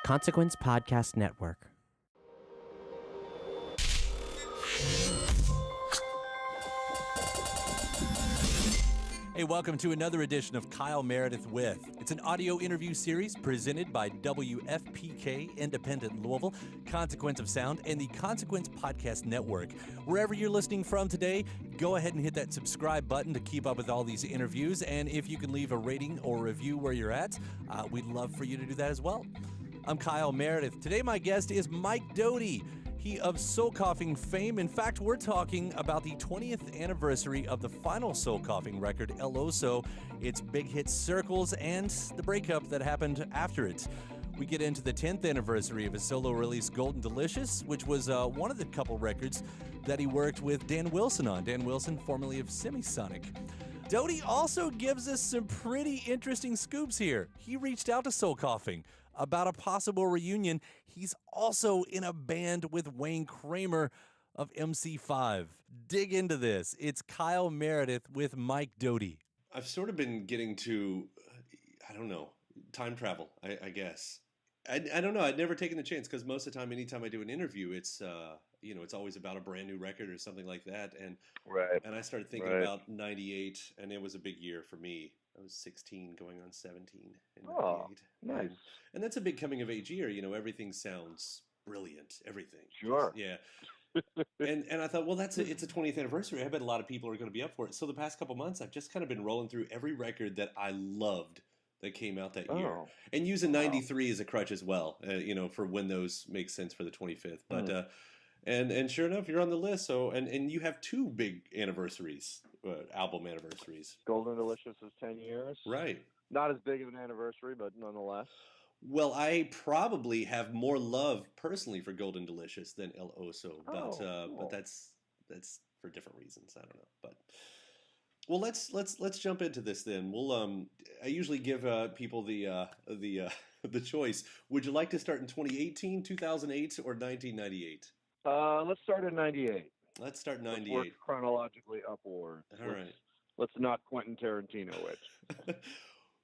Consequence Podcast Network. Hey, welcome to another edition of Kyle Meredith With. It's an audio interview series presented by WFPK Independent Louisville, Consequence of Sound, and the Consequence Podcast Network. Wherever you're listening from today, go ahead and hit that subscribe button to keep up with all these interviews. And if you can leave a rating or review where you're at, we'd love for you to do that as well. I'm Kyle Meredith. Today, my guest is Mike Doughty. He of soul coughing fame. In fact, we're talking about the 20th anniversary of the final soul coughing record, El Oso, its big hit Circles, and the breakup that happened after it. We get into the 10th anniversary of his solo release, Golden Delicious, which was one of the couple records that he worked with Dan Wilson on. Dan Wilson, formerly of Semisonic. Doughty also gives us some pretty interesting scoops here. He reached out to Soul Coughing about a possible reunion. He's also in a band with Wayne Kramer of MC5. Dig into this. It's Kyle Meredith with Mike Doughty. I've sort of been getting to, time travel, I guess. I don't know. I'd never taken the chance because most of the time, anytime I do an interview, it's always about a brand new record or something like that. And I started thinking about 98, and it was a big year for me. I was 16 going on 17 in 98. Oh, nice. And that's a big coming of age year. Everything sounds brilliant. Everything. Sure. Yeah. and I thought, well, it's a 20th anniversary. I bet a lot of people are going to be up for it. So the past couple months, I've just kind of been rolling through every record that I loved that came out that year, and using 93 as a crutch as well, for when those make sense for the 25th. But and sure enough, you're on the list. So and you have two big anniversaries, album anniversaries. Golden Delicious is 10 years. Right. Not as big of an anniversary, but nonetheless. Well, I probably have more love personally for Golden Delicious than El Oso, but that's for different reasons. I don't know, but. Well, let's jump into this then. We'll I usually give people the choice. Would you like to start in 2018, 2008, or 1998? Let's start in 98. Let's start in 98. Let's work chronologically upward. All right. Let's not Quentin Tarantino it.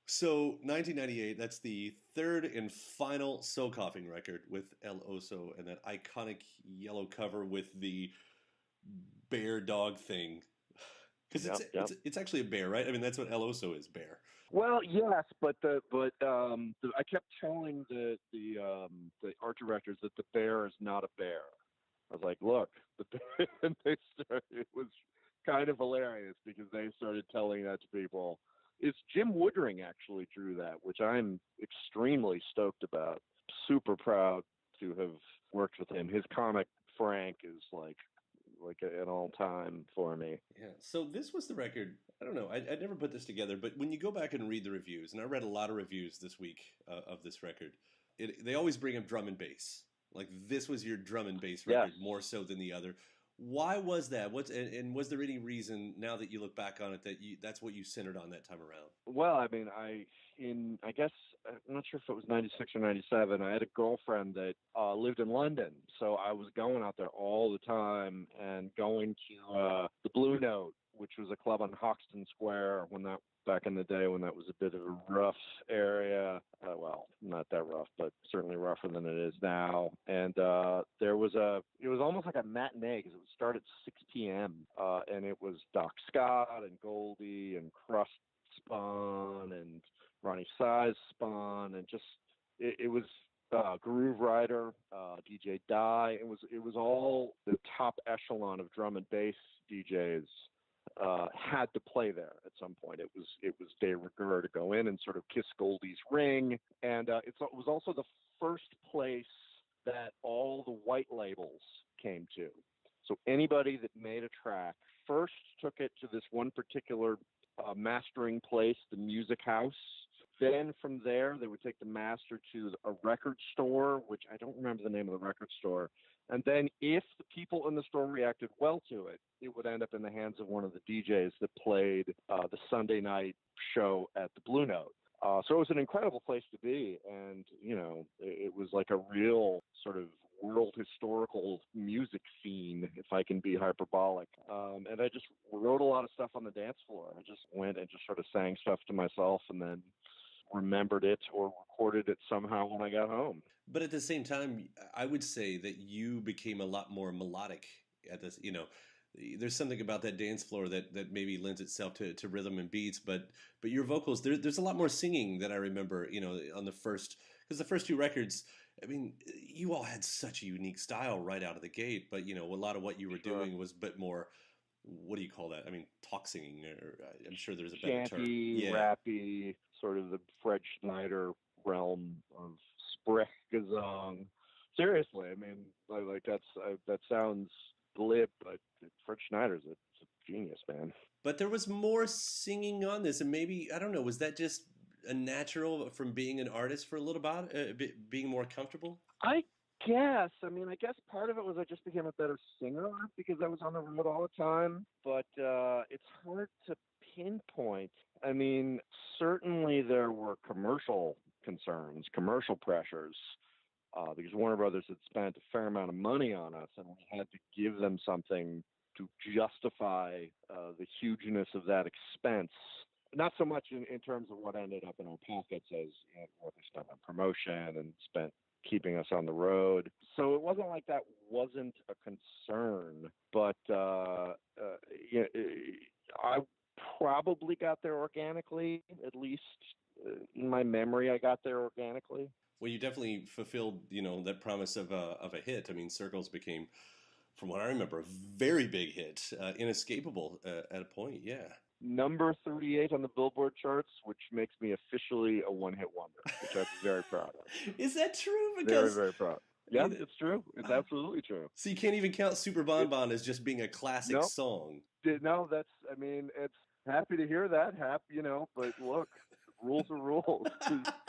So 1998, that's the third and final soul coughing record with El Oso and that iconic yellow cover with the bear dog thing. Because it's actually a bear, right? I mean, that's what El Oso is, bear. Well, yes, but I kept telling the art directors that the bear is not a bear. I was like, look, the bear, and it was kind of hilarious because they started telling that to people. Jim Woodring actually drew that, which I'm extremely stoked about. Super proud to have worked with him. His comic Frank is like an all-time for me. Yeah. So this was the record. I don't know. I'd never put this together, but when you go back and read the reviews, and I read a lot of reviews this week of this record, they always bring up drum and bass. Like this was your drum and bass record more so than the other. Why was that? And was there any reason now that you look back on it that that's what you centered on that time around? Well, I mean, I guess I'm not sure if it was 96 or 97. I had a girlfriend that lived in London, so I was going out there all the time and going to the Blue Note, which was a club on Hoxton Square back in the day when that was a bit of a rough area. Well, not that rough, but certainly rougher than it is now. And it was almost like a matinee because it would start at 6 p.m. And it was Doc Scott and Goldie and Crust Spawn and Ronnie Size Spawn and just it was Groove Rider, DJ Die. It was all the top echelon of drum and bass DJs. Had to play there at some point. It was de rigueur to go in and sort of kiss Goldie's ring, and it was also the first place that all the white labels came to. So anybody that made a track first took it to this one particular mastering place, the Music House. Then from there, they would take the master to a record store, which I don't remember the name of the record store. And then if the people in the store reacted well to it, it would end up in the hands of one of the DJs that played the Sunday night show at the Blue Note. So it was an incredible place to be. And, it was like a real sort of world historical music scene, if I can be hyperbolic. And I just wrote a lot of stuff on the dance floor. I just went and just sort of sang stuff to myself and then remembered it or recorded it somehow when I got home. But at the same time, I would say that you became a lot more melodic at this. There's something about that dance floor that maybe lends itself to rhythm and beats. But your vocals, there's a lot more singing that I remember. On the first, because the first two records, I mean, you all had such a unique style right out of the gate. But a lot of what you were doing was a bit more. What do you call that? I mean, talk singing, or I'm sure there's a better term. Chanty, rappy, sort of the Fred Schneider realm of Sprechgesang. Seriously, I mean, like that sounds glib, but Fred Schneider's a genius, man. But there was more singing on this, and maybe I don't know. Was that just a natural from being an artist for a little while, being more comfortable? I guess. I mean, I guess part of it was I just became a better singer because I was on the road all the time. But it's hard to pinpoint. I mean, certainly there were commercial concerns, commercial pressures, because Warner Brothers had spent a fair amount of money on us, and we had to give them something to justify the hugeness of that expense. Not so much in terms of what ended up in our pockets as what they spent on promotion and spent keeping us on the road. So it wasn't like that wasn't a concern, but I probably got there organically, at least in my memory, I got there organically. Well, you definitely fulfilled, that promise of a hit. I mean, Circles became, from what I remember, a very big hit, inescapable at a point. Yeah. Number 38 on the Billboard charts, which makes me officially a one-hit wonder, which I'm very proud of. Is that true? Because very, very proud. Yeah, it's true. It's absolutely true. So you can't even count Super Bon Bon as just being a classic song. No, it's happy to hear that. But look, rules are rules.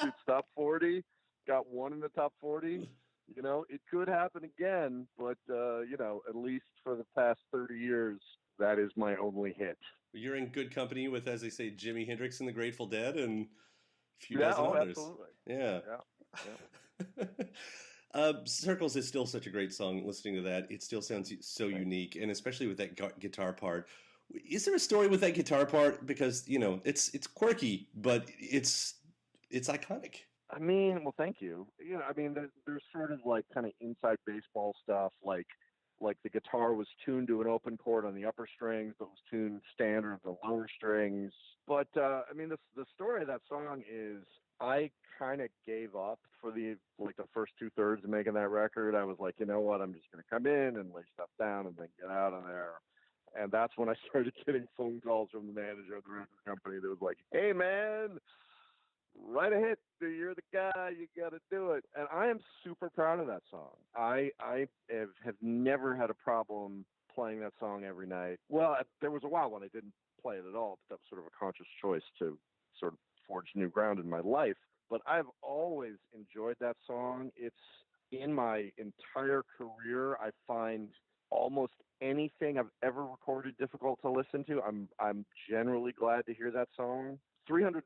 It's top 40, got one in the top 40. It could happen again, but, at least for the past 30 years, that is my only hit. You're in good company with, as they say, Jimi Hendrix and the Grateful Dead and a few dozen others. Absolutely. Yeah. Circles is still such a great song. Listening to that, it still sounds so unique, and especially with that guitar part. Is there a story with that guitar part? Because it's quirky, but it's iconic. I mean, well, thank you. There's sort of like kind of inside baseball stuff, like the guitar was tuned to an open chord on the upper strings, but was tuned standard on the lower strings. But the story of that song is I kind of gave up for the first 2/3 of making that record. I was like, you know what, I'm just going to come in and lay stuff down and then get out of there. And that's when I started getting phone calls from the manager of the record company that was like, hey, man, write a hit. You're the guy. You got to do it. And I am super proud of that song. I have never had a problem playing that song every night. Well, there was a while when I didn't play it at all, but that was sort of a conscious choice to sort of forge new ground in my life. But I've always enjoyed that song. It's in my entire career. I find almost anything I've ever recorded difficult to listen to. I'm generally glad to hear that song. $300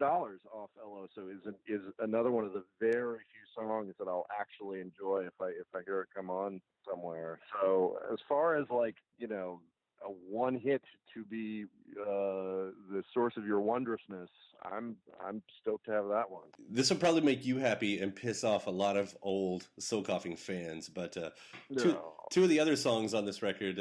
off LOSO is another one of the very few songs that I'll actually enjoy if I hear it come on somewhere. So as far as a one hit to be the source of your wondrousness, I'm stoked to have that one. This will probably make you happy and piss off a lot of old Soul Coughing fans, but two of the other songs on this record,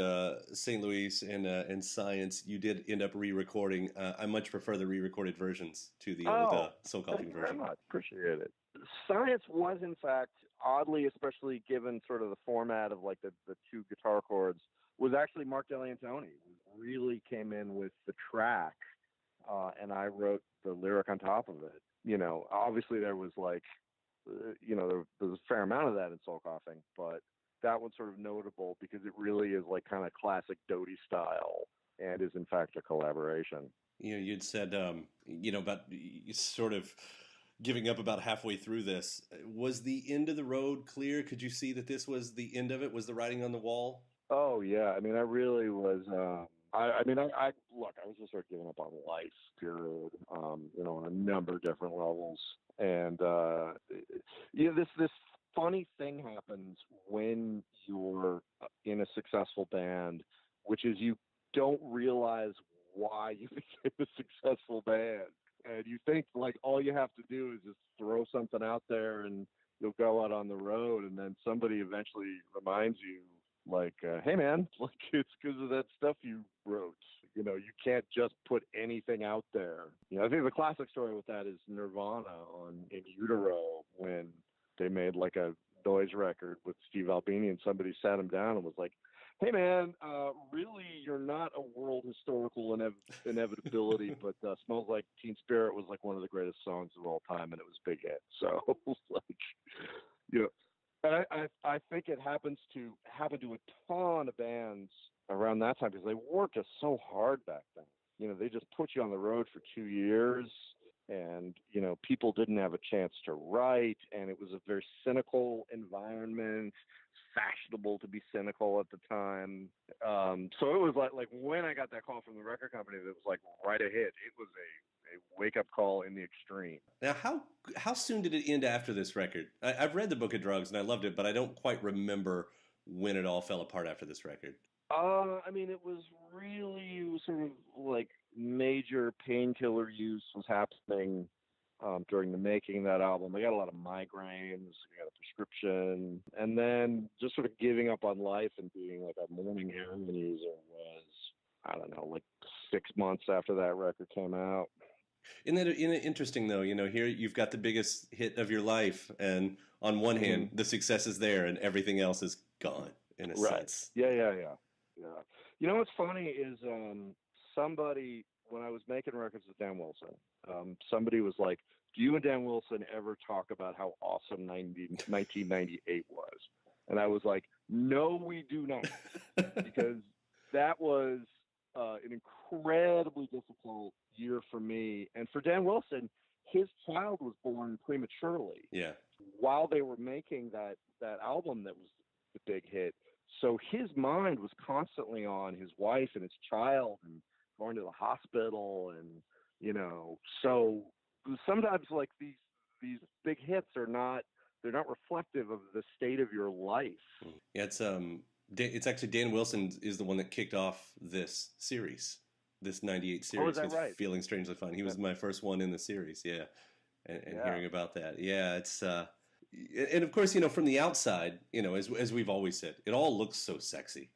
St. Louis and Science, you did end up re-recording. I much prefer the re-recorded versions to the old Soul Coughing version. Very much. Appreciate it. Science was, in fact, oddly, especially given sort of the format of like the two guitar chords, was actually Mark Deliantoni who really came in with the track, and I wrote the lyric on top of it. Obviously there was there was a fair amount of that in Soul Coughing, but that one's sort of notable because it really is like kind of classic Doughty style and is in fact a collaboration. You'd said, about sort of giving up about halfway through this. Was the end of the road clear? Could you see that this was the end of it? Was the writing on the wall? Oh yeah, I really was. I was just sort of giving up on life, period. On a number of different levels, and this funny thing happens when you're in a successful band, which is you don't realize why you became a successful band, and you think like all you have to do is just throw something out there and you'll go out on the road, and then somebody eventually reminds you, like, hey man, look, it's because of that stuff you wrote. You know, you can't just put anything out there. You know, I think the classic story with that is Nirvana In Utero, when they made like a noise record with Steve Albini, and somebody sat him down and was like, hey man, really, you're not a world historical inevitability, but Smells Like Teen Spirit was like one of the greatest songs of all time, and it was a big hit. So, like, you know, and I think it happened to a ton of bands around that time, because they worked just so hard back then. You know, they just put you on the road for 2 years, and, you know, people didn't have a chance to write, and it was a very cynical environment, fashionable to be cynical at the time. So it was like when I got that call from the record company, that was like right a hit. It was a wake-up call in the extreme. Now, how soon did it end after this record? I've read the Book of Drugs, and I loved it, but I don't quite remember when it all fell apart after this record. I mean, it was really sort of like major painkiller use was happening during the making of that album. I got a lot of migraines, I got a prescription, and then just sort of giving up on life and being like a morning heroin user was, I don't know, like 6 months after that record came out. Isn't it interesting, though? You know, here you've got the biggest hit of your life, and on one hand, the success is there, and everything else is gone, in a sense. Yeah. You know what's funny is somebody, when I was making records with Dan Wilson, somebody was like, do you and Dan Wilson ever talk about how awesome 1998 was? And I was like, no, we do not. Because that was an incredibly difficult year for me. And for Dan Wilson, his child was born prematurely. Yeah. While they were making that album that was the big hit. So his mind was constantly on his wife and his child and going to the hospital, and, you know, so sometimes like these big hits they're not reflective of the state of your life. Yeah, it's actually Dan Wilson is the one that kicked off this series, this 98 series. Oh, is that right? Feeling Strangely Fine. He was my first one in the series, yeah. And hearing about that. Yeah, it's and of course, you know, from the outside, you know, as we've always said, it all looks so sexy.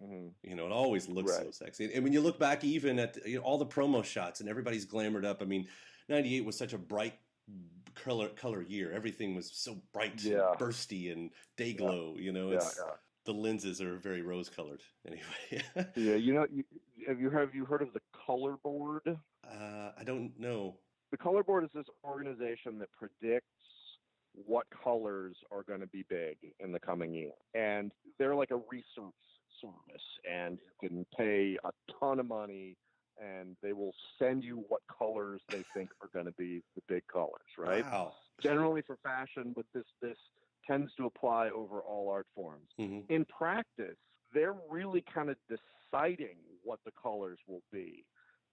Mm-hmm. You know, it always looks so sexy. And when you look back even at all the promo shots and everybody's glamored up, I mean, 98 was such a bright color year. Everything was so bright and bursty and day glow, you know. The lenses are very rose colored anyway. Yeah, you know, have you heard of the Color Board? I don't know. The Color Board is this organization that predicts what colors are going to be big in the coming year. And they're like a research service, and you can pay a ton of money and they will send you what colors they think are going to be the big colors, right? Wow. Generally for fashion, but this tends to apply over all art forms. Mm-hmm. In practice, they're really kind of deciding what the colors will be,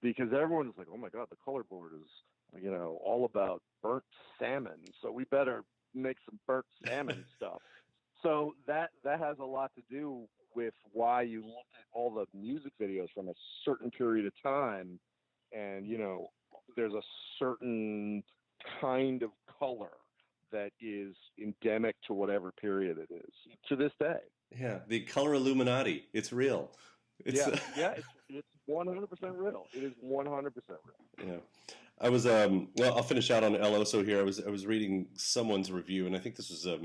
because everyone's like, oh my God, the Color Board is, you know, all about burnt salmon, so we better make some burnt salmon stuff. So that has a lot to do with why you look at all the music videos from a certain period of time, and, you know, there's a certain kind of color that is endemic to whatever period it is to this day. Yeah, the color Illuminati. It's real. It's 100% real. It is 100% real. Yeah. I was well, I'll finish out on El Oso here. I was reading someone's review, and I think this was a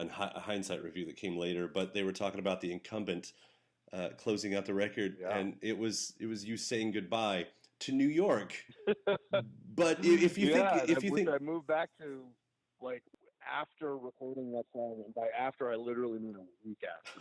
hindsight review that came later, but they were talking about the incumbent closing out the record, and it was you saying goodbye to New York. But if you think I moved back to, like, after recording that song, and by after I literally mean a week after.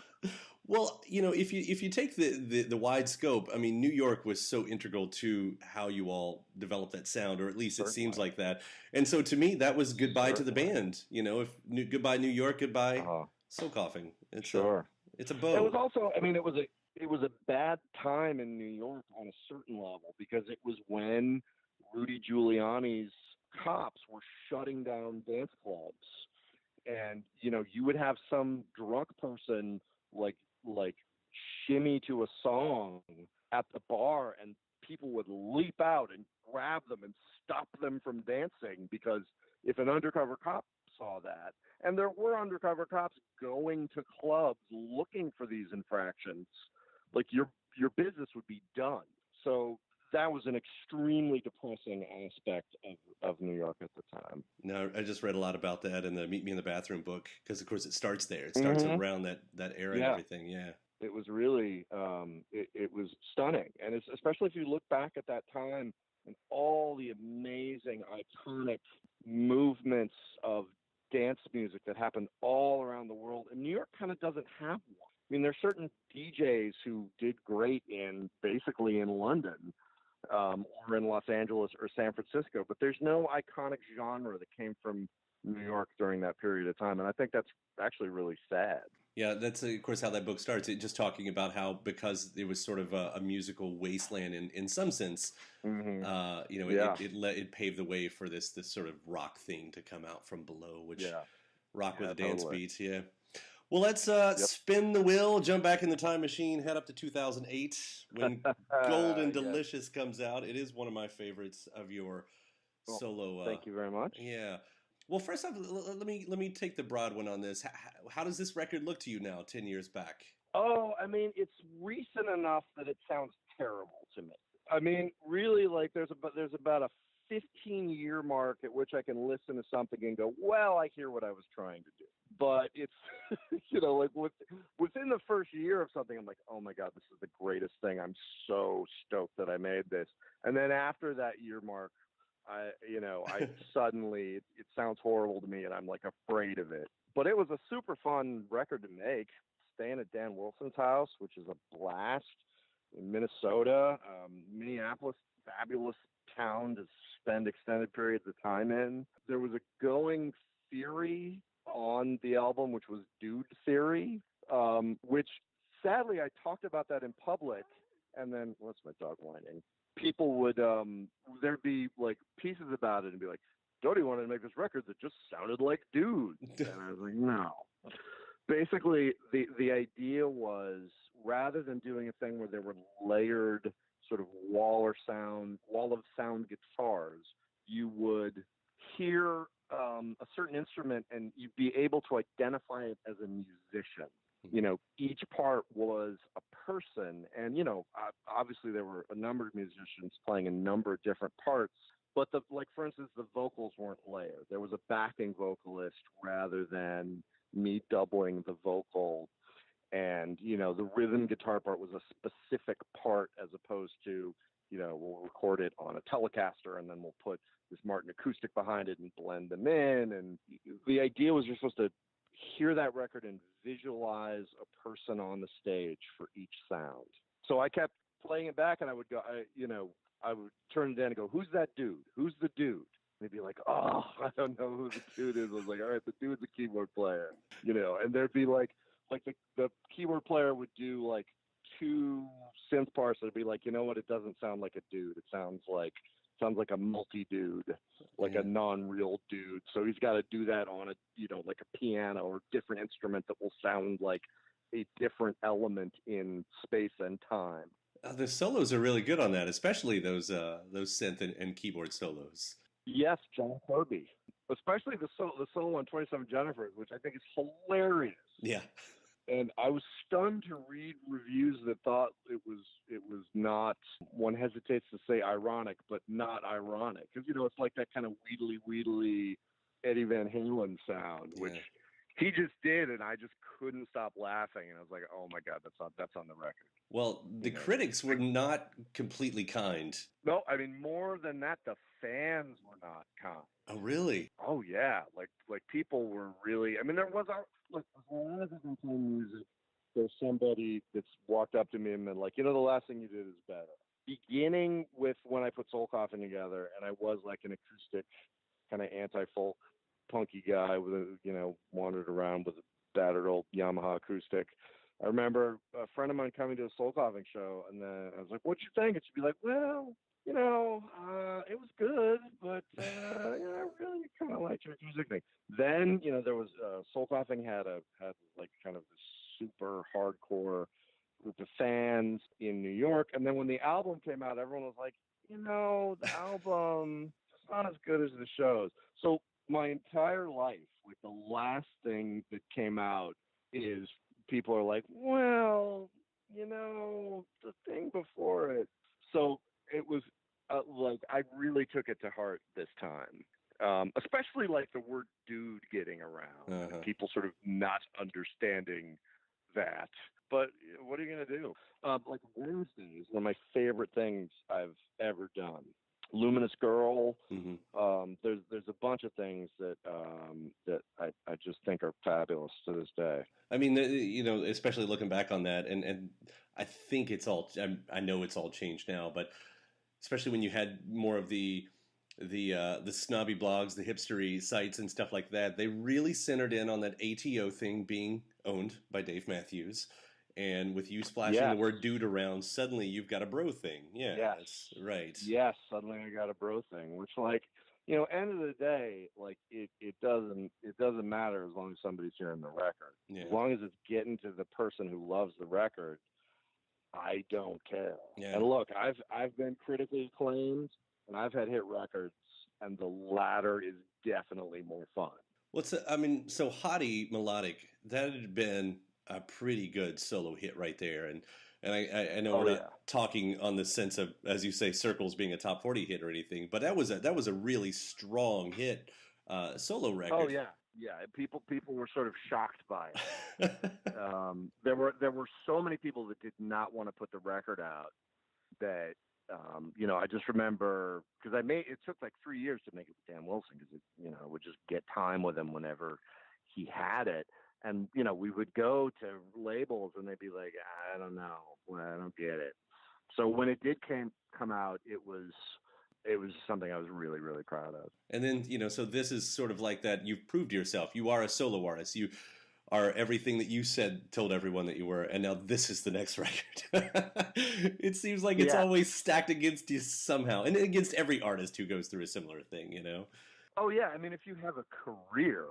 Well, you know, if you take the wide scope, I mean, New York was so integral to how you all developed that sound, or at least it seems like that. And so to me, that was goodbye to the band. You know, goodbye New York, goodbye Soul Coughing. It's a bow. It was also, I mean, it was a bad time in New York on a certain level, because it was when Rudy Giuliani's cops were shutting down dance clubs, and, you know, you would have some drunk person like shimmy to a song at the bar, and people would leap out and grab them and stop them from dancing, because if an undercover cop saw that, and there were undercover cops going to clubs looking for these infractions, like your business would be done. So that was an extremely depressing aspect of New York at the time. No, I just read a lot about that in the Meet Me in the Bathroom book, because of course it starts there. It starts around that era and everything. Yeah. It was really, it was stunning. And it's, especially if you look back at that time and all the amazing, iconic movements of dance music that happened all around the world. And New York kind of doesn't have one. I mean, there's certain DJs who did great basically in London, or in Los Angeles or San Francisco, but there's no iconic genre that came from New York during that period of time. And I think that's actually really sad. Yeah, that's of course how that book starts. It just talking about how, because it was sort of a musical wasteland in some sense, it paved the way for this sort of rock thing to come out from below, which rock with the dance beats. Yeah. Well, let's spin the wheel, jump back in the time machine, head up to 2008 when Gold and Delicious comes out. It is one of my favorites of your solo. Thank you very much. Yeah. Well, first off, let me take the broad one on this. How does this record look to you now, 10 years back? Oh, I mean, it's recent enough that it sounds terrible to me. I mean, really, like there's about a 15-year mark at which I can listen to something and go, well, I hear what I was trying to do. But it's, like within the first year of something, I'm like, oh my God, this is the greatest thing. I'm so stoked that I made this. And then after that year mark, I suddenly, it sounds horrible to me and I'm like afraid of it. But it was a super fun record to make. Staying at Dan Wilson's house, which is a blast, in Minnesota. Minneapolis, fabulous town to spend extended periods of time in. There was a going theory on the album, which was Dude Theory, which sadly I talked about that in public, and then, what's my dog whining? People would, there'd be like pieces about it and be like, Doughty wanted to make this record that just sounded like Dude. And I was like, no. Basically, the idea was, rather than doing a thing where there were layered sort of wall of sound guitars, you would hear a certain instrument and you'd be able to identify it as a musician. Each part was a person, and obviously there were a number of musicians playing a number of different parts, but for instance, the vocals weren't layered. There was a backing vocalist rather than me doubling the vocal, and the rhythm guitar part was a specific part as opposed to we'll record it on a Telecaster and then we'll put this Martin acoustic behind it and blend them in. And the idea was you're supposed to hear that record and visualize a person on the stage for each sound. So I kept playing it back, and I would go, I would turn it down and go, who's that dude? Who's the dude? And they'd be like, oh, I don't know who the dude is. I was like, all right, the dude's a keyboard player, and there'd be like the keyboard player would do like two synth parts. It'd be like, you know what? It doesn't sound like a dude. It sounds like a multi-dude, like a non-real dude. So he's got to do that on like a piano or different instrument that will sound like a different element in space and time. The solos are really good on that, especially those synth and keyboard solos. Yes, John Kirby, especially the solo on 27 Jennifer, which I think is hilarious. Yeah. And I was stunned to read reviews that thought it was not, one hesitates to say ironic, but not ironic. Because, it's like that kind of wheedly Eddie Van Halen sound, which he just did, and I just couldn't stop laughing. And I was like, oh my God, that's on the record. Well, the critics were not completely kind. No, I mean, more than that, the fans were not kind. Oh, really? Oh, yeah. Like people were really, I mean, there was a lot of different music. There's somebody that's walked up to me and been like, the last thing you did is better. Beginning with when I put Soul Coffin together, and I was like an acoustic kind of anti-folk punky guy with wandered around with a battered old Yamaha acoustic. I remember a friend of mine coming to a Soul Coffin show, and then I was like, what'd you think? And she'd be like, well, it was good, but I really kind of liked your music thing. Then, there was Soul Coughing had like kind of this super hardcore the fans in New York. And then when the album came out, everyone was like, the album is not as good as the shows. So my entire life, like the last thing that came out is people are like, well, the thing before it. So it was like I really took it to heart this time, especially like the word dude getting around, and people sort of not understanding that. But what are you going to do? Like Wednesday is one of my favorite things I've ever done. Luminous Girl. There's a bunch of things that I just think are fabulous to this day. I mean, especially looking back on that, and I think it's all. I know it's all changed now, but especially when you had more of the snobby blogs, the hipstery sites and stuff like that, they really centered in on that ATO thing being owned by Dave Matthews. And with you splashing the word dude around, suddenly you've got a bro thing. Yeah, that's right. Yes, suddenly I got a bro thing, which end of the day, like it doesn't matter as long as somebody's hearing the record. Yeah. As long as it's getting to the person who loves the record, I don't care. Yeah. And look, I've been critically acclaimed and I've had hit records, and the latter is definitely more fun. So Hottie Melodic, that had been a pretty good solo hit right there, and I know we're not talking on the sense of, as you say, Circles being a top 40 hit or anything, but that was a really strong hit solo record. Oh yeah. People were sort of shocked by it. There were so many people that did not want to put the record out that I just remember, because it took like 3 years to make it with Dan Wilson, because it would just get time with him whenever he had it. And, we would go to labels and they'd be like, I don't know. Well, I don't get it. So when it did come out, it was something I was really, really proud of. And then, so this is sort of like that. You've proved yourself. You are a solo artist. You are everything that you told everyone that you were. And now this is the next record. It seems like it's always stacked against you somehow, and against every artist who goes through a similar thing, Oh, yeah. I mean, if you have a career,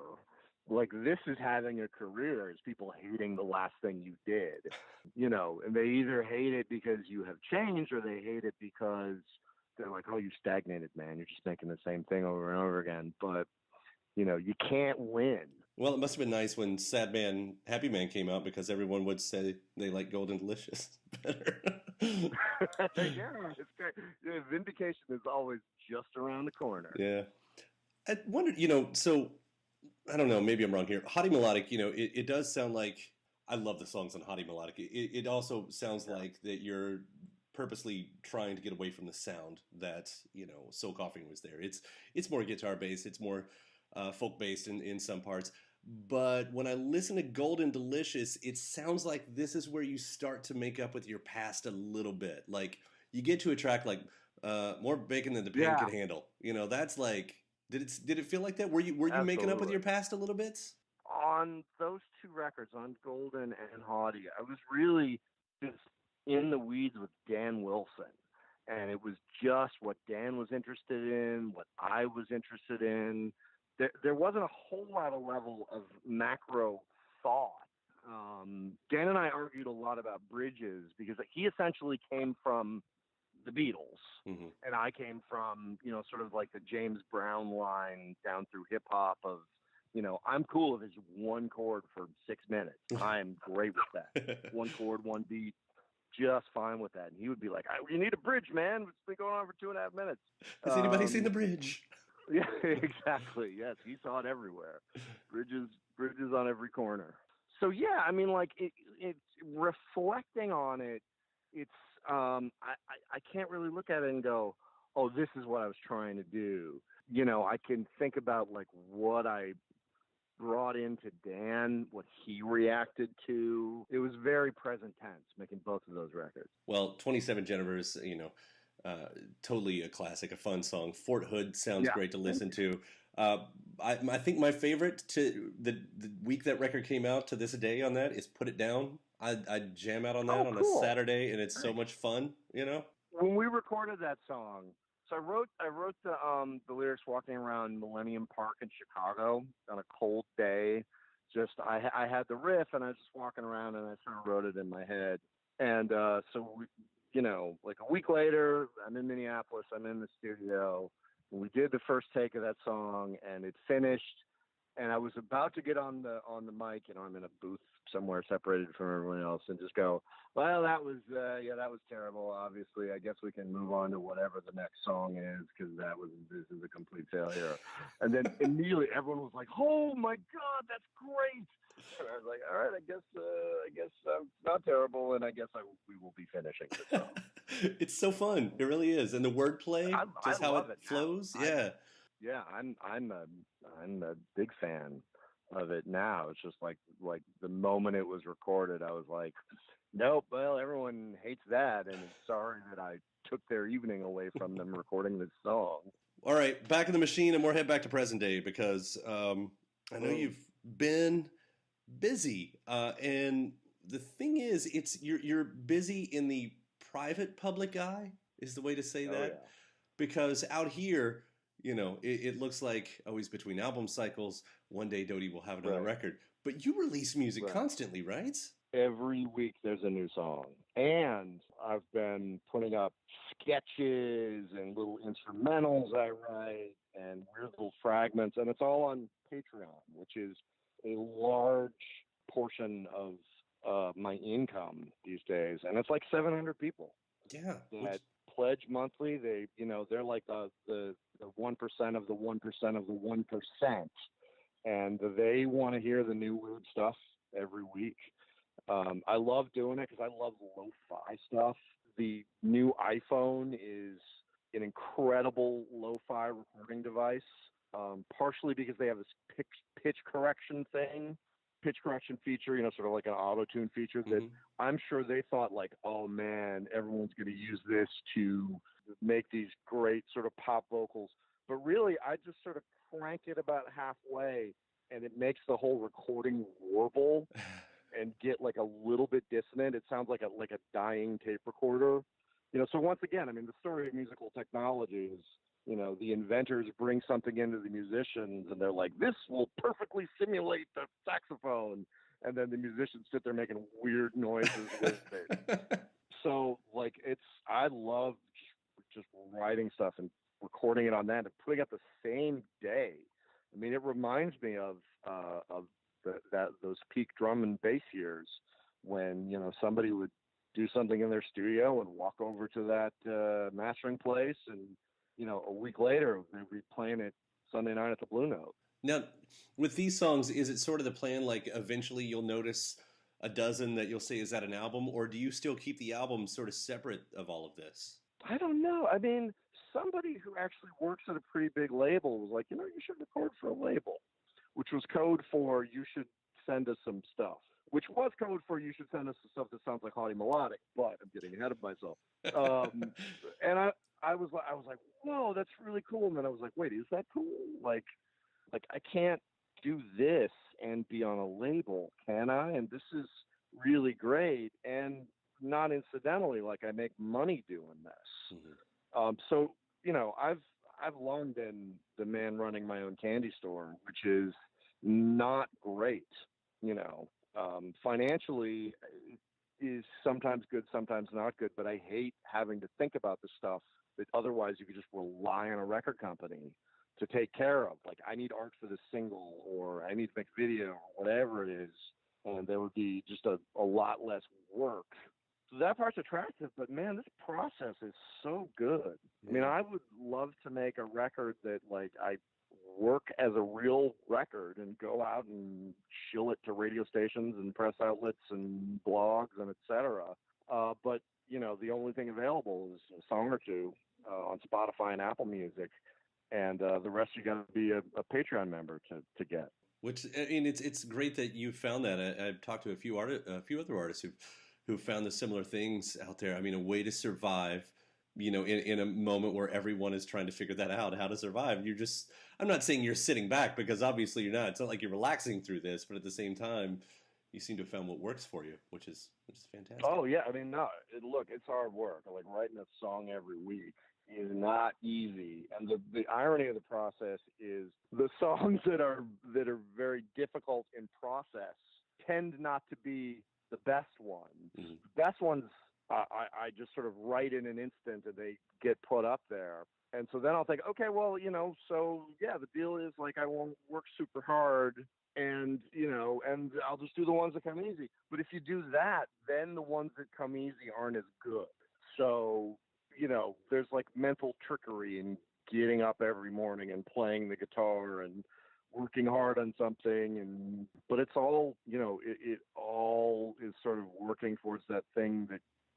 like this is having a career, is people hating the last thing you did, and they either hate it because you have changed, or they hate it because they're like, oh, you stagnated, man. You're just making the same thing over and over again. But, you can't win. Well, it must have been nice when Sad Man, Happy Man came out, because everyone would say they like Golden Delicious better. Yeah, it's great. Vindication is always just around the corner. Yeah. I wondered, so I don't know, maybe I'm wrong here. Hottie Melodic, it does sound like, I love the songs on Hottie Melodic. It also sounds like that you're purposely trying to get away from the sound that, Soul Coughing was there. It's more guitar based, it's more folk based in some parts. But when I listen to Golden Delicious, it sounds like this is where you start to make up with your past a little bit. Like you get to a track like More Bacon Than the Pan Can Handle. That's like, did it feel like that? Were you making up with your past a little bit? On those two records, on Golden and Hottie, I was really just in the weeds with Dan Wilson. And it was just what Dan was interested in, what I was interested in. There wasn't a whole lot of level of macro thought. Dan and I argued a lot about bridges, because he essentially came from the Beatles, and I came from, sort of like the James Brown line down through hip hop of, I'm cool if it's one chord for 6 minutes. I'm great with that. One chord, one beat, just fine with that. And he would be like, you need a bridge, man. It's been going on for 2.5 minutes. Has anybody seen the bridge? Yeah, exactly. Yes, he saw it everywhere. Bridges on every corner. So yeah, I mean, like it's reflecting on it. It's I can't really look at it and go, oh, this is what I was trying to do. I can think about like what I brought into Dan, what he reacted to. It was very present tense making both of those records. Well, 27 Jennifer's, totally a classic, a fun song. Fort Hood sounds great to listen to. I think my favorite to the week that record came out to this day on that is Put It Down. I jam out on that on a Saturday, and it's so much fun, When we recorded that song, so I wrote the lyrics walking around Millennium Park in Chicago on a cold day. Just I had the riff, and I was just walking around, and I sort of wrote it in my head. And so we, like a week later, I'm in Minneapolis. I'm in the studio. We did the first take of that song, and it finished. And I was about to get on the mic. I'm in a booth somewhere separated from everyone else, and just go, well, that was terrible. Obviously, I guess we can move on to whatever the next song is, because this is a complete failure. And then immediately everyone was like, oh my God, that's great. And I was like, all right, I guess it's not terrible, and I guess we will be finishing this song. It's so fun. It really is. And the wordplay, just how it flows. Yeah. I'm a big fan of it now. It's just like the moment it was recorded, I was like, nope, well, everyone hates that, and sorry that I took their evening away from them recording this song. All right, back in the machine, and we'll head back to present day, because I know you've been busy, and the thing is, you're busy in the private public eye, is the way to say that. Yeah. Because out here, it looks like always between album cycles, one day Doughty will have another record. But you release music constantly, right? Every week there's a new song. And I've been putting up sketches and little instrumentals I write and weird little fragments. And it's all on Patreon, which is a large portion of my income these days. And it's like 700 people. Yeah. That pledge monthly. They're like the 1% of the 1% of the 1%. And they want to hear the new weird stuff every week. I love doing it because I love lo-fi stuff. The new iPhone is an incredible lo-fi recording device, partially because they have this pitch correction feature, sort of like an auto-tune feature that I'm sure they thought like, oh man, everyone's going to use this to make these great sort of pop vocals. But really, I just sort of crank it about halfway, and it makes the whole recording warble and get like a little bit dissonant. It sounds like a dying tape recorder. So once again, I mean, the story of musical technology is, the inventors bring something into the musicians and they're like, this will perfectly simulate the saxophone. And then the musicians sit there making weird noises with it. So like, I love just writing stuff and recording it on that and putting it the same day. I mean, it reminds me of those peak drum and bass years when, somebody would do something in their studio and walk over to that mastering place, and a week later they'd be playing it Sunday night at the Blue Note. Now, with these songs, is it sort of the plan, like eventually you'll notice a dozen that you'll say, is that an album? Or do you still keep the album sort of separate of all of this? I don't know. I mean, somebody who actually works at a pretty big label was like, you should record for a label, which was code for you should send us some stuff, which was code for you should send us some stuff that sounds like Haughty Melodic, but I'm getting ahead of myself. And I was like, whoa, that's really cool. And then I was like, wait, is that cool? Like I can't do this and be on a label, can I? And this is really great. And not incidentally, like I make money doing this. Mm-hmm. So, I've long been the man running my own candy store, which is not great, financially is sometimes good, sometimes not good, but I hate having to think about the stuff that otherwise you could just rely on a record company to take care of. Like, I need art for this single, or I need to make video, or whatever it is, and there would be just a lot less work. So that part's attractive, but man, this process is so good. Yeah. I mean, I would love to make a record that like I work as a real record and go out and shill it to radio stations and press outlets and blogs and etc. But the only thing available is a song or two on Spotify and Apple Music, and the rest you got to be a Patreon member to get. Which, I mean, it's great that you found that. I've talked to a few other artists who found the similar things out there. I mean, a way to survive, in a moment where everyone is trying to figure that out, how to survive. I'm not saying you're sitting back, because obviously you're not. It's not like you're relaxing through this, but at the same time, you seem to have found what works for you, which is fantastic. Oh yeah, I mean, no, look, it's hard work. Like writing a song every week is not easy, and the irony of the process is the songs that are very difficult in process tend not to be the best ones. Mm-hmm. Best ones, I just sort of write in an instant and they get put up there. And so then I'll think, okay, well, so yeah, the deal is like I won't work super hard and, and I'll just do the ones that come easy. But if you do that, then the ones that come easy aren't as good. So, there's like mental trickery in getting up every morning and playing the guitar and working hard on something. But it's all, it all is sort of working towards that thing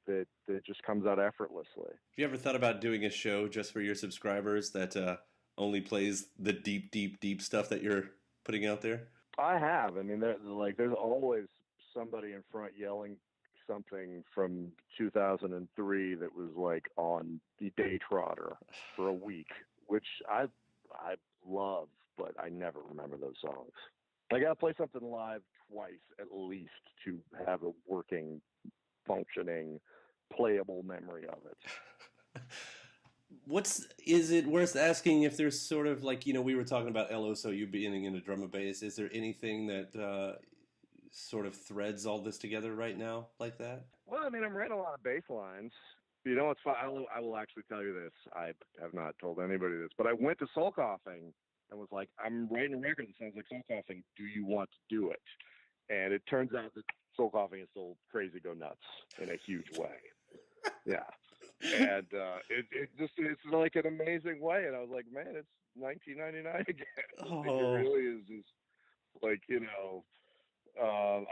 that just comes out effortlessly. Have you ever thought about doing a show just for your subscribers that only plays the deep, deep, deep stuff that you're putting out there? I have. I mean, there's always somebody in front yelling something from 2003 that was like on the Day Trotter for a week, which I love, but I never remember those songs. I got to play something live twice at least to have a working, functioning, playable memory of it. Is it worth asking if there's sort of like, we were talking about LO, you being in a drum and bass. Is there anything that sort of threads all this together right now like that? Well, I mean, I'm writing a lot of bass lines. It's fun. I will actually tell you this. I have not told anybody this, but I went to Soul Coughing and was like, I'm writing a record that sounds like Soul Coughing. Do you want to do it? And it turns out that Soul Coughing is still crazy go nuts in a huge way. Yeah. And it's like an amazing way. And I was like, man, it's 1999 again. Oh. It really is just like,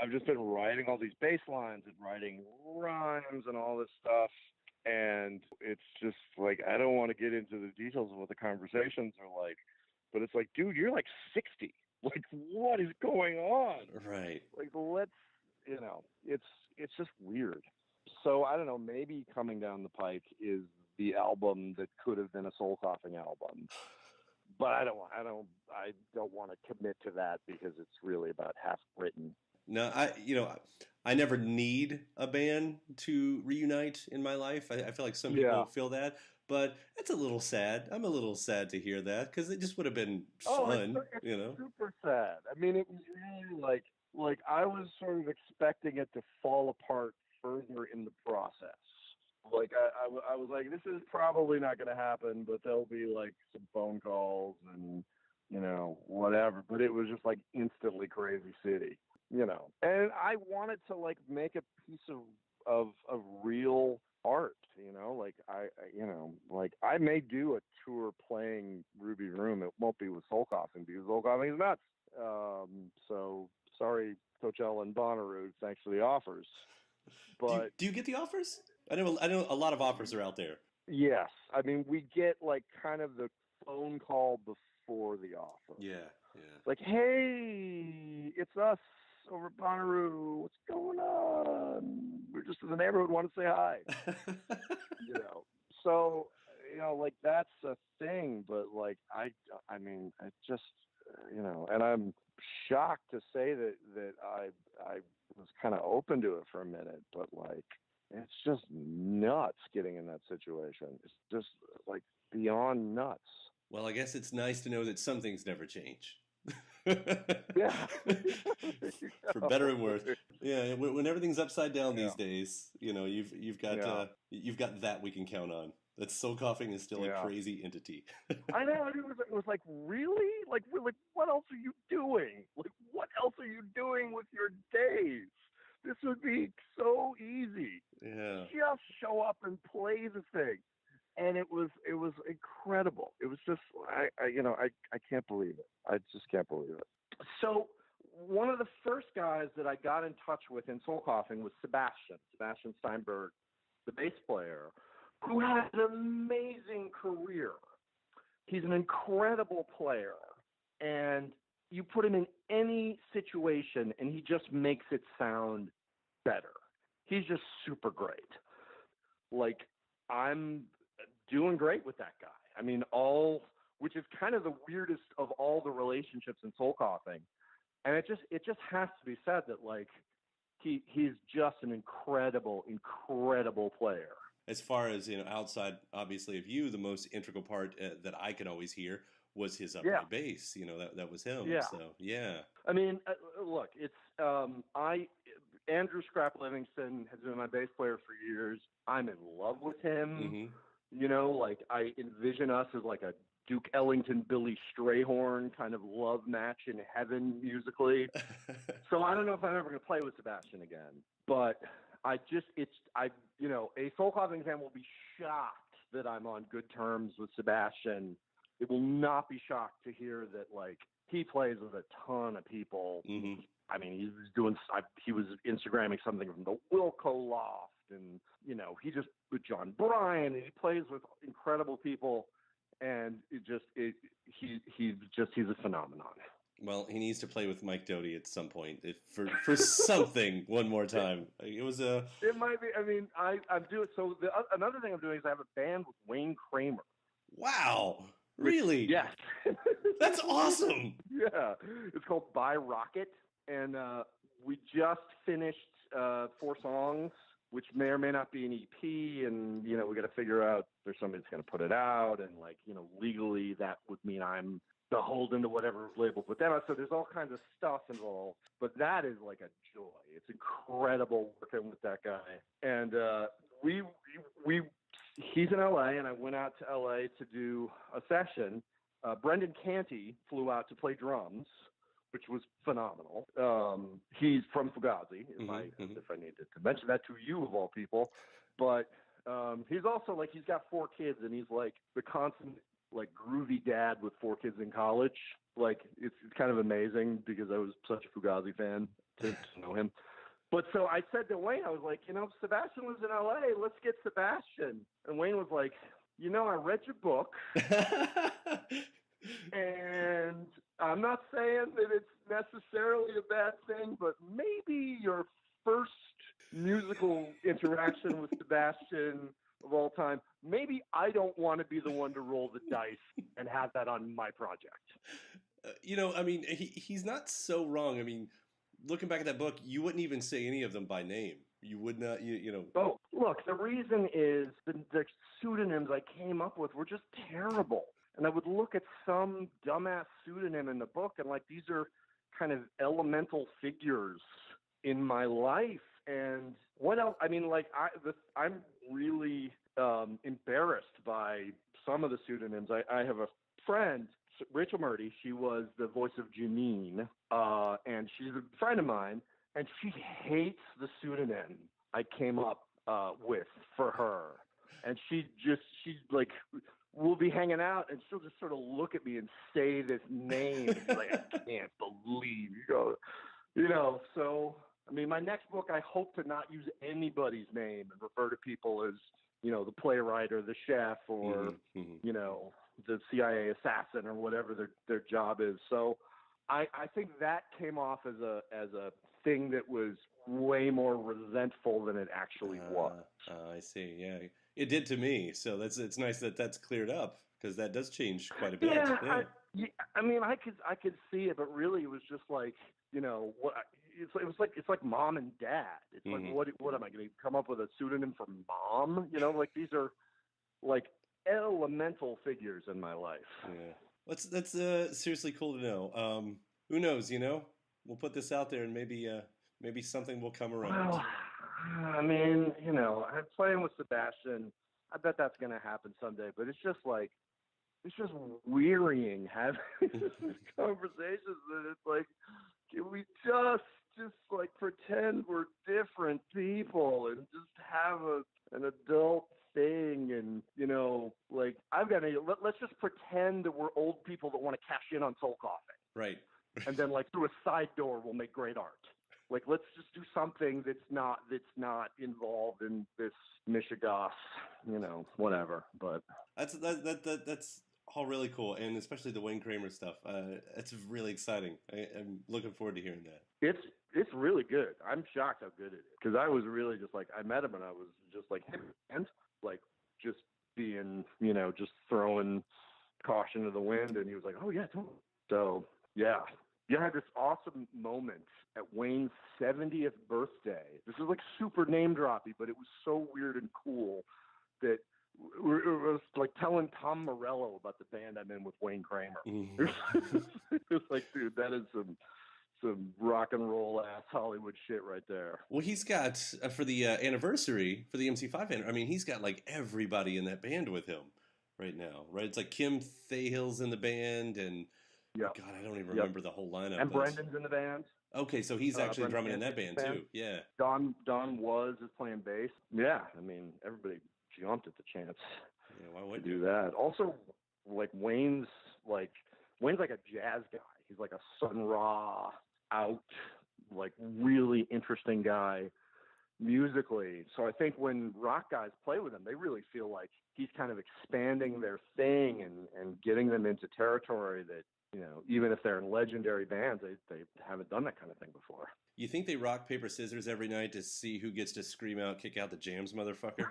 I've just been writing all these bass lines and writing rhymes and all this stuff. And it's just like, I don't want to get into the details of what the conversations are like, but it's like, dude, you're like 60. Like, what is going on? Right. Like, it's just weird. So I don't know, maybe coming down the pike is the album that could have been a Soul Coughing album. But I don't want to commit to that because it's really about half written. No, I never need a band to reunite in my life. I feel like some people feel that, but it's a little sad. I'm a little sad to hear that because it just would have been fun, it's super sad. I mean, it was really like I was sort of expecting it to fall apart further in the process. Like I was like, this is probably not going to happen, but there'll be like some phone calls and whatever. But it was just like instantly Crazy City, And I wanted to like make a piece of real art, Like I may do a tour playing Ruby Room. It won't be with Soul Coughing because Soul Coughing is nuts. So sorry, Coachella and Bonnaroo. Thanks for the offers. But do you get the offers? I know a lot of offers are out there. Yes. I mean, we get like kind of the phone call before the offer. Yeah. Like, hey, it's us over at Bonnaroo. What's going on? We're just in the neighborhood, want to say hi. So, like that's a thing, but like, I mean, I just, and I'm shocked to say that I was kind of open to it for a minute, but like, it's just nuts getting in that situation. It's just like beyond nuts. Well, I guess it's nice to know that some things never change. Yeah. For better and worse. Yeah. When everything's upside down these days, you've got that we can count on. That Soul Coughing is still a crazy entity. I know. It was like, really? Like, what else are you doing? Like, what else are you doing with your days? This would be so easy. Yeah. Just show up and play the thing. And it was incredible. It was just, I can't believe it. I just can't believe it. So one of the first guys that I got in touch with in Soul Coughing was Sebastian Steinberg, the bass player, who has an amazing career. He's an incredible player. And you put him in any situation and he just makes it sound better. He's just super great. Like, I'm doing great with that guy. I mean, which is kind of the weirdest of all the relationships in Soul Coughing. And it just has to be said that like he's just an incredible, incredible player. As far as, outside, obviously, of you, the most integral part that I could always hear was his upright bass. That was him. Yeah. So, yeah. I mean, look, it's Andrew Scrap Livingston has been my bass player for years. I'm in love with him. Mm-hmm. You know, like I envision us as like a Duke Ellington, Billy Strayhorn kind of love match in heaven musically. So I don't know if I'm ever going to play with Sebastian again, but a Soul Coughing fan will be shocked that I'm on good terms with Sebastian. It will not be shocked to hear that, like, he plays with a ton of people. Mm-hmm. I mean, he was Instagramming something from the Wilco Loft, and, you know, with John Bryan, and he plays with incredible people, and he's a phenomenon. Well, he needs to play with Mike Doughty at some point for something one more time. It might be. I mean, I'm doing so. Another thing I'm doing is I have a band with Wayne Kramer. Wow, really? Yes, that's awesome. Yeah, it's called By Rocket, and we just finished 4 songs, which may or may not be an EP, and you know we got to figure out there's somebody that's going to put it out, and like you know legally that would mean I'm beholden to whatever label put them out. So there's all kinds of stuff involved, but that is like a joy. It's incredible working with that guy. And he's in LA, and I went out to LA to do a session. Brendan Canty flew out to play drums, which was phenomenal. He's from Fugazi, if I needed to mention that to you of all people. But he's also like, he's got 4 kids, and he's like the constant like groovy dad with 4 kids in college. Like it's kind of amazing because I was such a Fugazi fan to know him. But so I said to Wayne, I was like, you know, Sebastian lives in LA, let's get Sebastian. And Wayne was like, you know, I read your book and I'm not saying that it's necessarily a bad thing, but maybe your first musical interaction with Sebastian of all time, maybe I don't want to be the one to roll the dice and have that on my project. You know, I mean, he's not so wrong. I mean, looking back at that book, you wouldn't even say any of them by name. You would not, you know. Oh, look, the reason is the pseudonyms I came up with were just terrible. And I would look at some dumbass pseudonym in the book and like, these are kind of elemental figures in my life. And what else? I mean, like, I'm really embarrassed by some of the pseudonyms. I have a friend, Rachel Murdy. She was the voice of Janine, and she's a friend of mine, and she hates the pseudonym I came up with for her. And she's like, we'll be hanging out, and she'll just sort of look at me and say this name. And she's like, I can't believe you know, so... I mean, my next book, I hope to not use anybody's name and refer to people as, you know, the playwright or the chef or, you know, the CIA assassin or whatever their job is. So I think that came off as a thing that was way more resentful than it actually was. I see. Yeah, it did to me. So it's nice that that's cleared up because that does change quite a bit. Yeah. I mean, I could see it, but really it was just like, you know, it's like mom and dad. It's like, what am I going to come up with a pseudonym for mom? You know, like these are like elemental figures in my life. Yeah, that's seriously cool to know. Who knows? You know, we'll put this out there and maybe something will come around. Well, I mean, you know, I'm playing with Sebastian. I bet that's going to happen someday. But it's just like, it's just wearying having these conversations. And it's like, can we just like pretend we're different people and just have an adult thing? And, you know, like let's just pretend that we're old people that want to cash in on Soul Coughing. Right. And then like through a side door, we'll make great art. Like, let's just do something that's not involved in this mishigas, you know, whatever. But that's all really cool, and especially the Wayne Kramer stuff. It's really exciting. I'm looking forward to hearing that. It's really good. I'm shocked how good it is because I was really just like, I met him and I was just like, hey, and like just being, you know, just throwing caution to the wind, and he was like, oh yeah, totally. So yeah. You had this awesome moment at Wayne's 70th birthday. This is like super name droppy, but it was so weird and cool that it was like telling Tom Morello about the band I'm in with Wayne Kramer. It was like, dude, that is some some rock and roll ass Hollywood shit right there. Well, he's got for the anniversary for the MC5. I mean, he's got like everybody in that band with him right now, right? It's like Kim Thayhill's in the band, and God, I don't even remember the whole lineup. And Brendan's in the band. Okay, so he's actually drumming in that band too. Yeah. Don is playing bass. Yeah, I mean, everybody jumped at the chance. Yeah, why would to do that? Also, like Wayne's like a jazz guy. He's like a Sun Ra out, like really interesting guy musically. So I think when rock guys play with him, they really feel like he's kind of expanding their thing and getting them into territory that, you know, even if they're in legendary bands, they haven't done that kind of thing before. You think they rock, paper, scissors every night to see who gets to scream out, kick out the jams, motherfucker?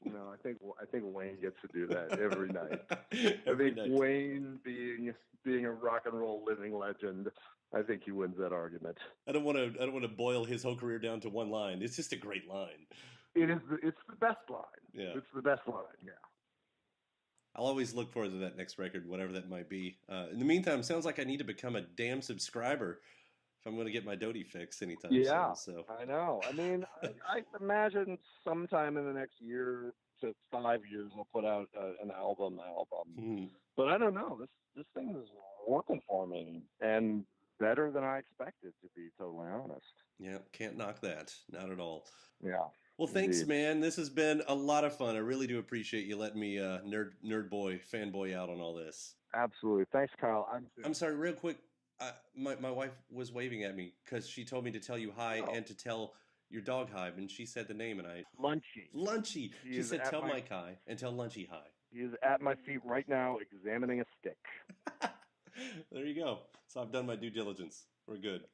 No, I think Wayne gets to do that every night. Every night. Wayne being a rock and roll living legend, I think he wins that argument. I don't want to boil his whole career down to one line. It's just a great line. It's the best line. Yeah. It's the best line. Yeah. I'll always look forward to that next record, whatever that might be. In the meantime, sounds like I need to become a damn subscriber if I'm going to get my Doughty fix anytime soon. So. I know. I mean, I imagine sometime in the next year to 5 years we'll put out an album. Mm-hmm. But I don't know. This thing is working for me and better than I expected, to be totally honest. Yeah, can't knock that. Not at all. Yeah. Well, thanks, man. This has been a lot of fun. I really do appreciate you letting me nerd boy, fanboy out on all this. Absolutely. Thanks, Kyle. I'm sorry, real quick. My wife was waving at me because she told me to tell you hi and to tell your dog hi, and she said the name, and I... Lunchy. She said tell Mike hi and tell Lunchy hi. He is at my feet right now examining a stick. There you go. So I've done my due diligence. We're good.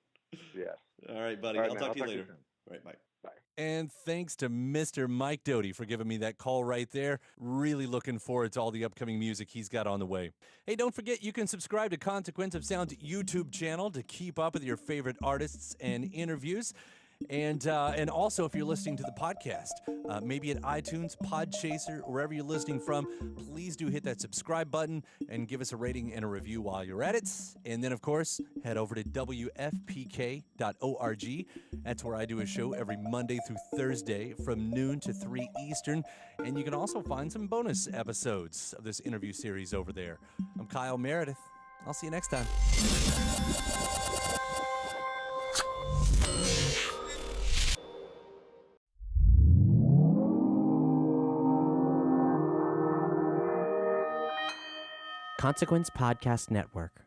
Yes. All right, buddy. I'll talk to you later. All right, bye. Bye. And thanks to Mr. Mike Doughty for giving me that call right there. Really looking forward to all the upcoming music he's got on the way. Hey, don't forget you can subscribe to Consequence of Sound's YouTube channel to keep up with your favorite artists and interviews. And also, if you're listening to the podcast, maybe at iTunes, Podchaser, wherever you're listening from, please do hit that subscribe button and give us a rating and a review while you're at it. And then, of course, head over to WFPK.org. That's where I do a show every Monday through Thursday from noon to 3 Eastern. And you can also find some bonus episodes of this interview series over there. I'm Kyle Meredith. I'll see you next time. Consequence Podcast Network.